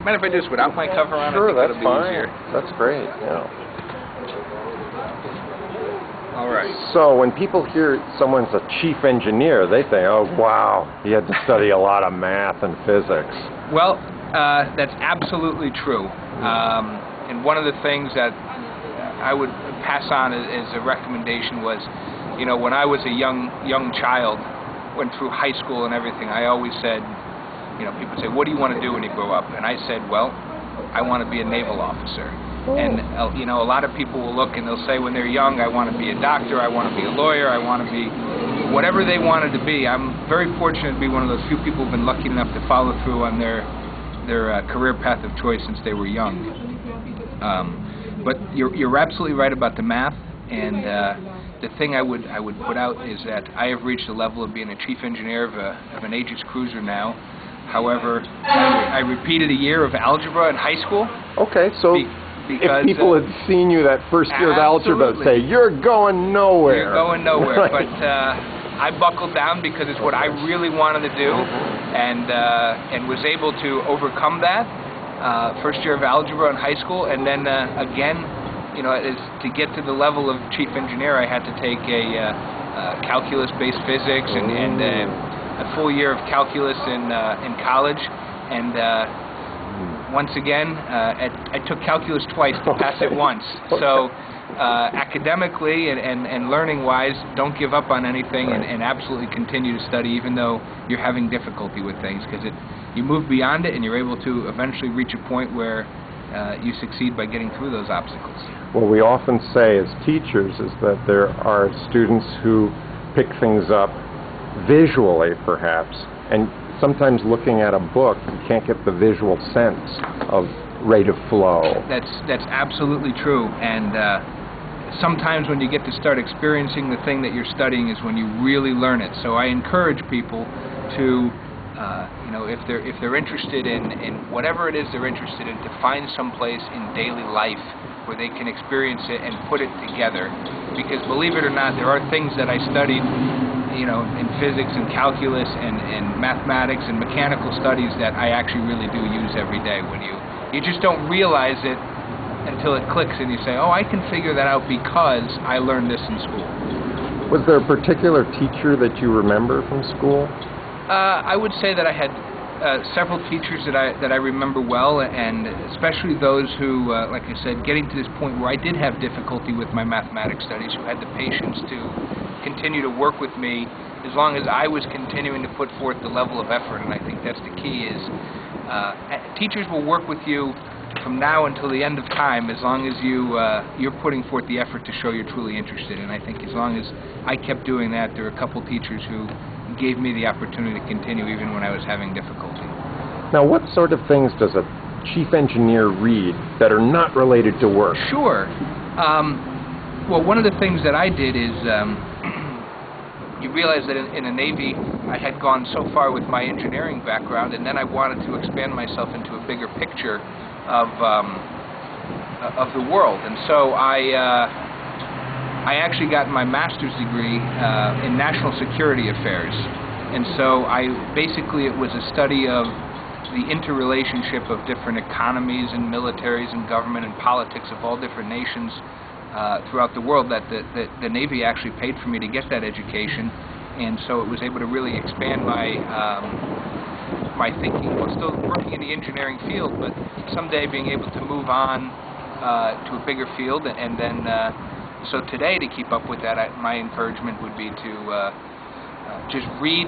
Mind if I do this without my cover on? Sure, I think that's that'll be fine. easier. That's great, yeah. All right. So when people hear someone's a chief engineer, they think, oh, wow, he had to study a lot of math and physics. Well, that's absolutely true. And one of the things that I would pass on as a recommendation was, you know, when I was a young child, went through high school and everything, I always said, you know, people say, what do you want to do when you grow up? And I said, well, I want to be a naval officer. And, you know, a lot of people will look and they'll say when they're young, I want to be a doctor, I want to be a lawyer, I want to be whatever they wanted to be. I'm very fortunate to be one of those few people who've been lucky enough to follow through on their career path of choice since they were young. But you're absolutely right about the math, and the thing I would put out is that I have reached the level of being a chief engineer of an Aegis cruiser now. However, I repeated a year of algebra in high school. Okay, so if people had seen you that first year of algebra, say, you're going nowhere. You're going nowhere. Right. But I buckled down because it's what I really wanted to do, and was able to overcome that first year of algebra in high school. And then again, you know, to get to the level of chief engineer, I had to take a calculus-based physics and a full year of calculus in college, and once again, I took calculus twice to pass it once. So academically and learning-wise, don't give up on anything, and absolutely continue to study even though you're having difficulty with things, because you move beyond it and you're able to eventually reach a point where you succeed by getting through those obstacles. What we often say as teachers is that there are students who pick things up visually, perhaps, and sometimes looking at a book, you can't get the visual sense of rate of flow. That's absolutely true, and sometimes when you get to start experiencing the thing that you're studying is when you really learn it. So I encourage people to, you know, if they're interested in whatever it is they're interested in, to find some place in daily life where they can experience it and put it together. Because believe it or not, there are things that I studied, you know, in physics and calculus and mathematics and mechanical studies that I actually really do use every day. When you just don't realize it until it clicks and you say, oh, I can figure that out because I learned this in school. Was there a particular teacher that you remember from school? I would say that I had several teachers that I remember well, and especially those who, like I said, getting to this point where I did have difficulty with my mathematics studies, who had the patience to continue to work with me as long as I was continuing to put forth the level of effort. And I think that's the key is teachers will work with you from now until the end of time as long as you're putting forth the effort to show you're truly interested. And I think as long as I kept doing that, there were a couple teachers who gave me the opportunity to continue even when I was having difficulty. Now, what sort of things does a chief engineer read that are not related to work? Sure. Well, one of the things that I did is you realize that in the Navy I had gone so far with my engineering background, and then I wanted to expand myself into a bigger picture of the world. And so I actually got my master's degree in national security affairs. And so basically it was a study of the interrelationship of different economies and militaries and government and politics of all different nations throughout the world, that the Navy actually paid for me to get that education, and so it was able to really expand my my thinking while still working in the engineering field, but someday being able to move on to a bigger field. And then so today, to keep up with that, my encouragement would be to just read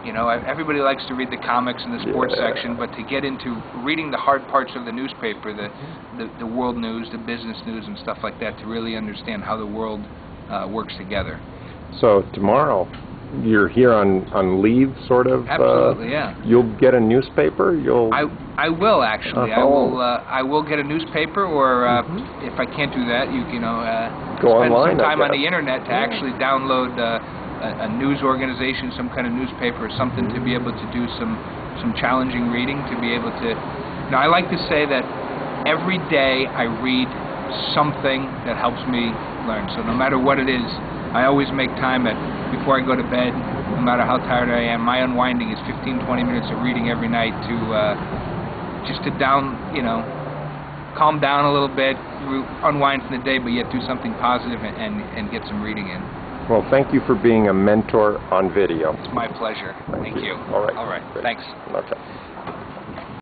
you know, everybody likes to read the comics and the sports section, but to get into reading the hard parts of the newspaper, the world news, the business news and stuff like that, to really understand how the world works together. So tomorrow, you're here on leave, sort of? Absolutely, yeah. You'll get a newspaper? I will, actually. I will get a newspaper, or if I can't do that, you know, go spend online, some time on the internet to actually download a news organization, some kind of newspaper or something, to be able to do some challenging reading, to be able to, you know, I like to say that every day I read something that helps me learn. So no matter what it is, I always make time before I go to bed, no matter how tired I am. My unwinding is 15-20 minutes of reading every night to just to calm down a little bit, unwind from the day, but yet do something positive and get some reading in. Well, thank you for being a mentor on video. It's my pleasure. Thank you. All right. All right. Good. Thanks. Okay.